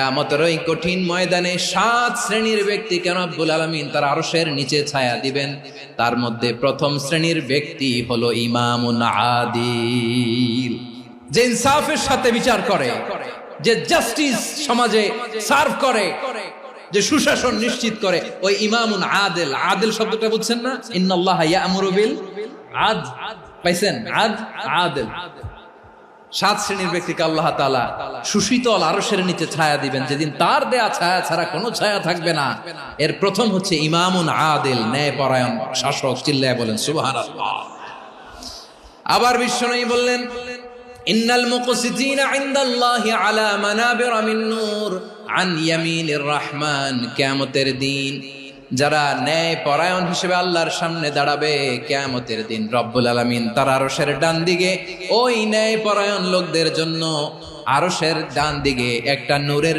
কিয়ামতের ওই কঠিন ময়দানে 7 শ্রেণীর ব্যক্তিকে রব্বুল আলামিন তার আরশের নিচে ছায়া দিবেন। তার মধ্যে প্রথম শ্রেণীর ব্যক্তি হলো ইমামুন আদিল, যে ইনসাফের সাথে বিচার করে, যে জাস্টিস সমাজে সার্ভ করে, যে সুশাসন নিশ্চিত করে, ওই ইমামুন আদিল। আদিল শব্দটা বুঝছেন না? ইন্নাল্লাহা ইয়া'মুরু বিল আদল, পাইছেন? আদিল। 7 শ্রেণীর ব্যক্তিকে আল্লাহ তাআলা সুশীতল আরশের নিচে ছায়া দিবেন, যেদিন তার দেয়া ছায়া ছাড়া কোনো ছায়া থাকবে না। এর প্রথম হচ্ছে ইমামুন আদিল, ন্যায়পরায়ণ শাসক। চিল্লায় বলেন সুবহানাল্লাহ। আবার বিশ্বনবী বললেন, ইন্নাল মুকসিতিনা ইনদাল্লাহি আলা মানাবিরা মিন নূর আন ইয়ামিনির রহমান। কিয়ামতের দিন যারা ন্যায় পরায়ণ হিসেবে আল্লাহর সামনে দাঁড়াবে, কিয়ামতের দিন রব্বুল আলামিন তার আরশের ডান দিকে ওই ন্যায় পরায়ণ লোকদের জন্য আরশের ডান দিকে একটা নূরের